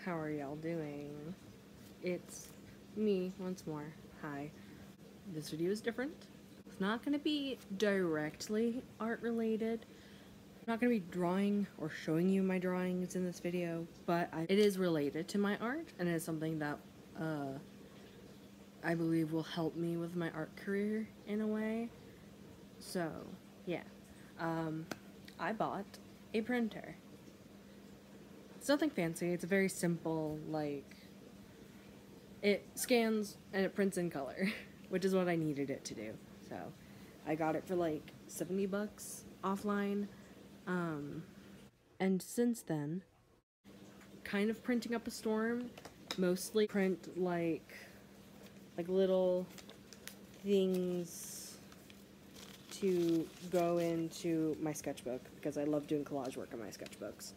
How are y'all doing? It's me once more. Hi. This video is different. It's not going to be directly art related. I'm not going to be drawing or showing you my drawings in this video, but it is related to my art, and it is something that I believe will help me with my art career in a way. So, yeah. I bought a printer. It's nothing fancy. It's a very simple, like, it scans and it prints in color, which is what I needed it to do. So, I got it for like $70 offline. And since then, kind of printing up a storm, mostly print like little things to go into my sketchbook, because I love doing collage work on my sketchbooks.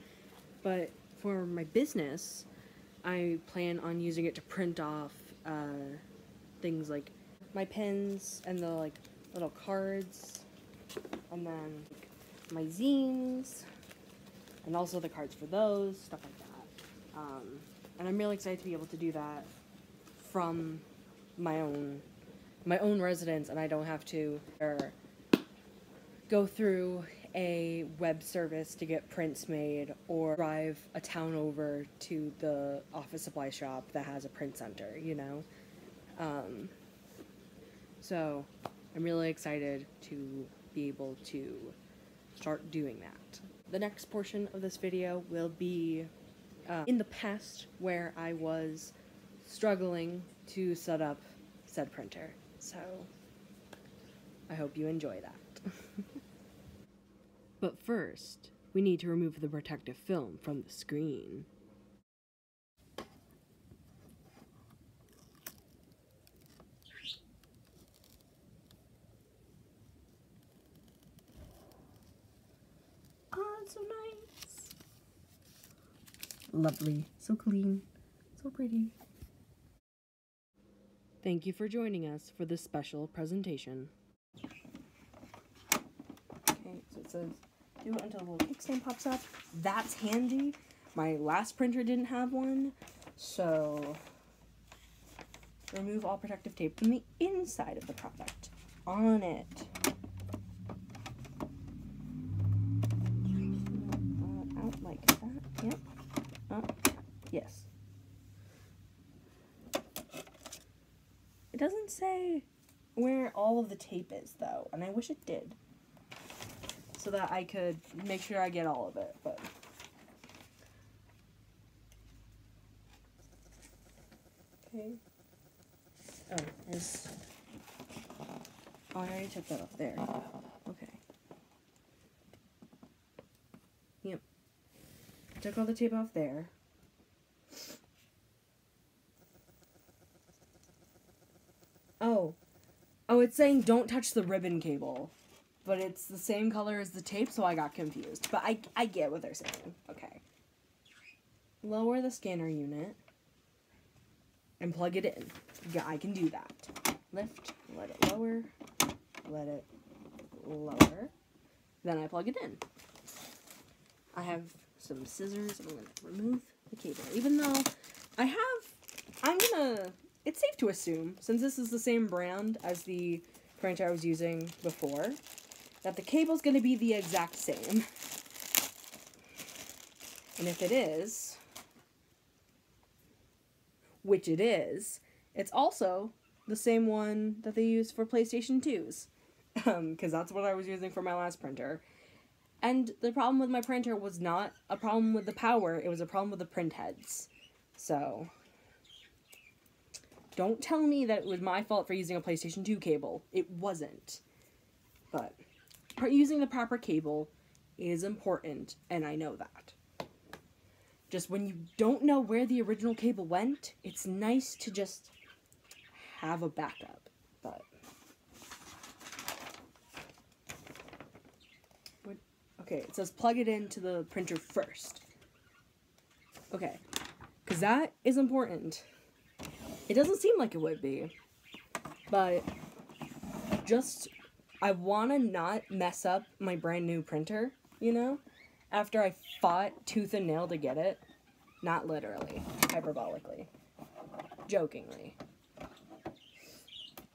But for my business, I plan on using it to print off things like my pens and the like little cards, and then my zines, and also the cards for those, stuff like that. And I'm really excited to be able to do that from my own residence, and I don't have to go through a web service to get prints made, or drive a town over to the office supply shop that has a print center, you know? So I'm really excited to be able to start doing that. The next portion of this video will be in the past, where I was struggling to set up said printer. So I hope you enjoy that. But first, we need to remove the protective film from the screen. Oh, it's so nice. Lovely. So clean. So pretty. Thank you for joining us for this special presentation. Okay, so it says, do it until a little kickstand pops up. That's handy. My last printer didn't have one, so remove all protective tape from the inside of the product on it. Out like that. Yep. Yes. It doesn't say where all of the tape is, though, and I wish it did, so that I could make sure I get all of it, but okay. Oh, I already took that off there. Okay. Yep. Took all the tape off there. Oh, it's saying don't touch the ribbon cable, but it's the same color as the tape, so I got confused. But I get what they're saying. Okay. Lower the scanner unit and plug it in. Yeah, I can do that. Lift, let it lower, let it lower. Then I plug it in. I have some scissors, and I'm going to remove the cable. Even though it's safe to assume, since this is the same brand as the printer I was using before, that the cable's going to be the exact same. And if it is, which it is, it's also the same one that they use for PlayStation 2s. Because that's what I was using for my last printer. And the problem with my printer was not a problem with the power, it was a problem with the print heads. So don't tell me that it was my fault for using a PlayStation 2 cable. It wasn't. But using the proper cable is important, and I know that. Just when you don't know where the original cable went, it's nice to just have a backup. But okay, it says plug it into the printer first. Okay, because that is important. It doesn't seem like it would be, but I want to not mess up my brand new printer, you know? After I fought tooth and nail to get it. Not literally, hyperbolically, jokingly.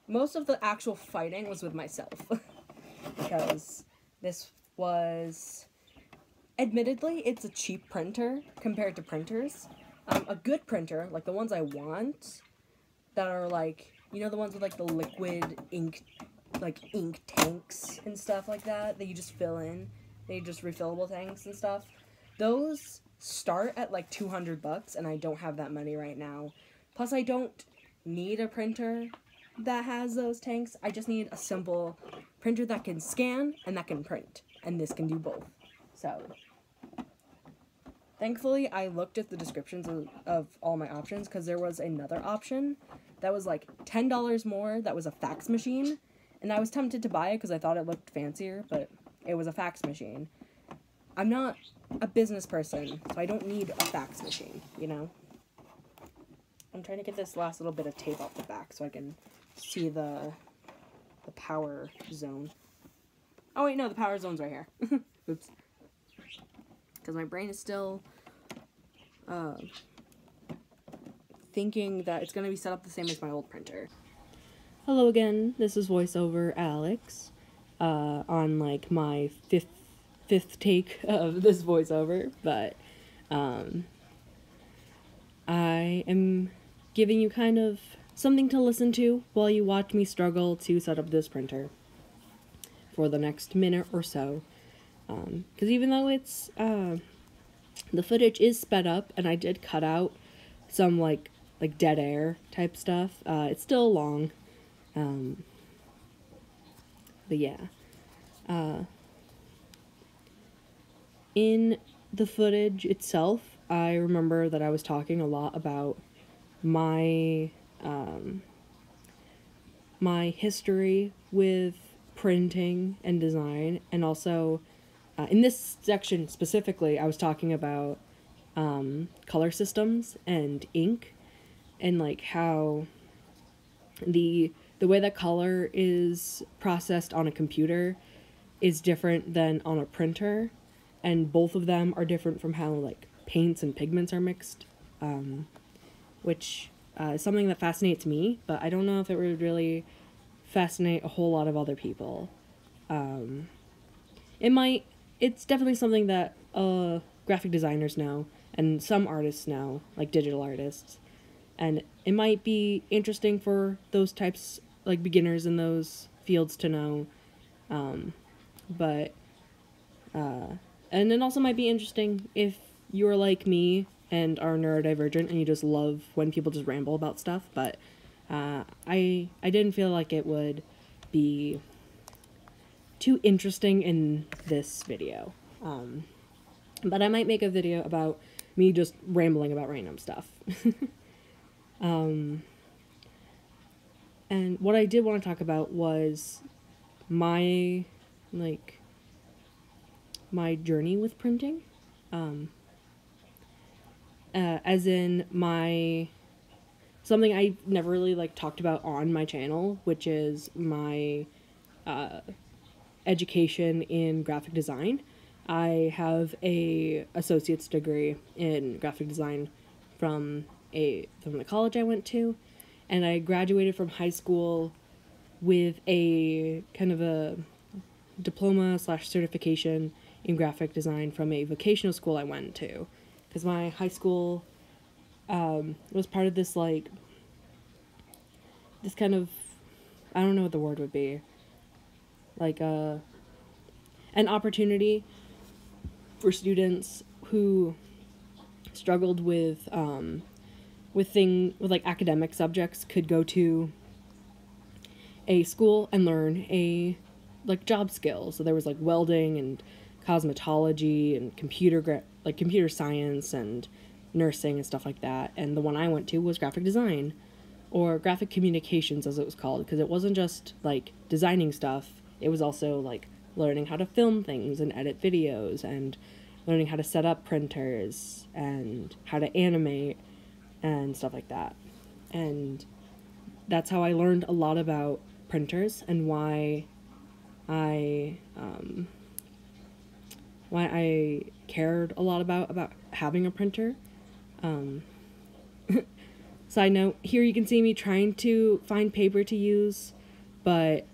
Most of the actual fighting was with myself, because this was, admittedly, it's a cheap printer compared to printers. A good printer, like the ones I want, that are like, you know, the ones with like the liquid ink, like ink tanks and stuff like that you just fill in, they just refillable tanks and stuff. Those start at like $200, and I don't have that money right now. Plus, I don't need a printer that has those tanks. I just need a simple printer that can scan and that can print, and this can do both. So thankfully, I looked at the descriptions of all my options, because there was another option that was like $10 more that was a fax machine, and I was tempted to buy it because I thought it looked fancier, but it was a fax machine. I'm not a business person, so I don't need a fax machine, you know? I'm trying to get this last little bit of tape off the back so I can see the power zone. Oh wait, no, the power zone's right here. Oops. Because my brain is still thinking that it's going to be set up the same as my old printer. Hello again, this is VoiceOver Alex, on like my fifth take of this voiceover, but I am giving you kind of something to listen to while you watch me struggle to set up this printer for the next minute or so. Because even though it's, the footage is sped up, and I did cut out some, like dead air type stuff, it's still long, but yeah. In the footage itself, I remember that I was talking a lot about my, my history with printing and design, and also in this section specifically, I was talking about color systems and ink, and like how the way that color is processed on a computer is different than on a printer, and both of them are different from how like paints and pigments are mixed, which is something that fascinates me, but I don't know if it would really fascinate a whole lot of other people. It's definitely something that graphic designers know, and some artists know, like digital artists, and it might be interesting for those types, like beginners in those fields to know, but and it also might be interesting if you're like me and are neurodivergent and you just love when people just ramble about stuff, but I didn't feel like it would be too interesting in this video. But I might make a video about me just rambling about random stuff. And what I did want to talk about was my journey with printing. As in something I never really talked about on my channel, which is my education in graphic design. I have a associate's degree in graphic design from the college I went to, and I graduated from high school with a kind of a diploma / certification in graphic design from a vocational school I went to, because my high school was part of this this kind of, I don't know what the word would be, an opportunity for students who struggled with academic subjects could go to a school and learn job skills. So there was welding and cosmetology and computer science and nursing and stuff like that. And the one I went to was graphic design, or graphic communications as it was called, because it wasn't just designing stuff. It was also learning how to film things and edit videos, and learning how to set up printers and how to animate and stuff like that. And that's how I learned a lot about printers and why I cared a lot about having a printer. Side note, here you can see me trying to find paper to use, but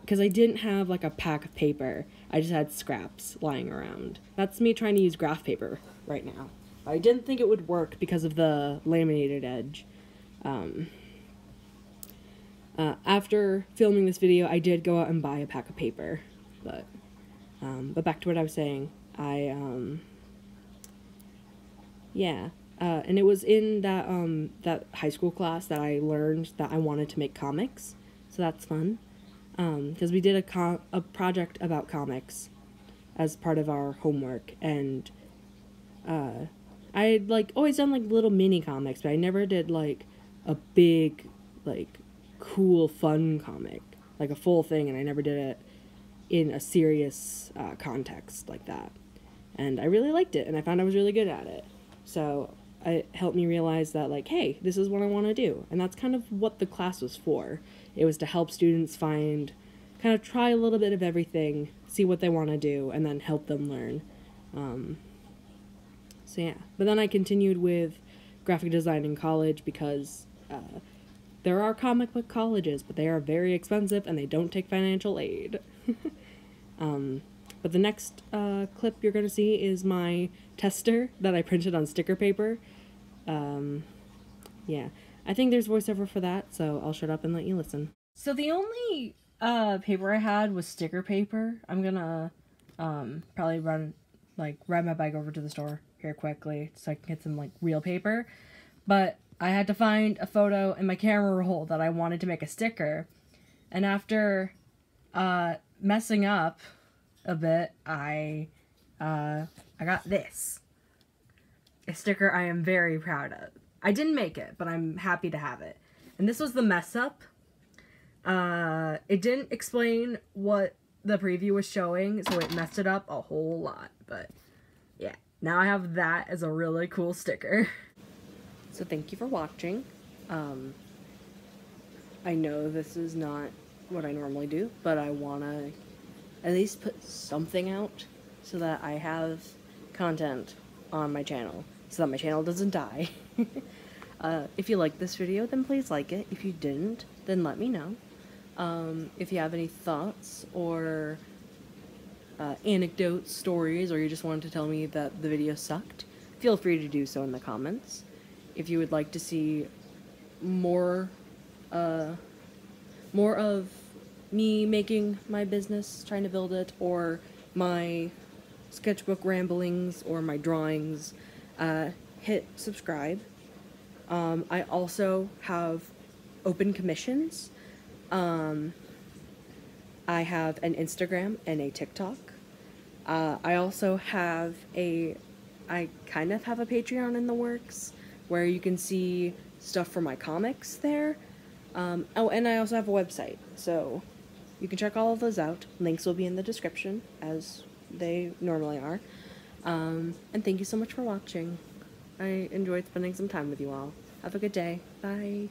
because I didn't have like a pack of paper, I just had scraps lying around. That's me trying to use graph paper right now. I didn't think it would work because of the laminated edge. After filming this video, I did go out and buy a pack of paper, but back to what I was saying. And it was in that high school class that I learned that I wanted to make comics, so that's fun. Because we did a project about comics as part of our homework, and I had like always done like little mini comics, but I never did like a big, like cool, fun comic, like a full thing, and I never did it in a serious context like that. And I really liked it, and I found I was really good at it. So it helped me realize that, like, hey, this is what I want to do. And that's kind of what the class was for. It was to help students kind of try a little bit of everything, see what they want to do, and then help them learn. So yeah. But then I continued with graphic design in college because there are comic book colleges, but they are very expensive and they don't take financial aid. But the next clip you're going to see is my tester that I printed on sticker paper. Yeah, I think there's voiceover for that, so I'll shut up and let you listen. So the only paper I had was sticker paper. I'm gonna probably ride my bike over to the store here quickly so I can get some like real paper. But I had to find a photo in my camera roll that I wanted to make a sticker, and after messing up a bit, I got this. A sticker I am very proud of. I didn't make it, but I'm happy to have it. And this was the mess up. It didn't explain what the preview was showing, so it messed it up a whole lot. But yeah, now I have that as a really cool sticker. So thank you for watching. I know this is not what I normally do, but I want to at least put something out so that I have content on my channel, so that my channel doesn't die. If you like this video, then please like it. If you didn't, then let me know. If you have any thoughts or anecdotes, stories, or you just wanted to tell me that the video sucked, feel free to do so in the comments. If you would like to see more of me making my business, trying to build it, or my sketchbook ramblings, or my drawings, hit subscribe. I also have open commissions. I have an Instagram and a TikTok. I also have I kind of have a Patreon in the works, where you can see stuff for my comics there. Oh, and I also have a website, so you can check all of those out. Links will be in the description, as they normally are. And thank you so much for watching. I enjoyed spending some time with you all. Have a good day. Bye.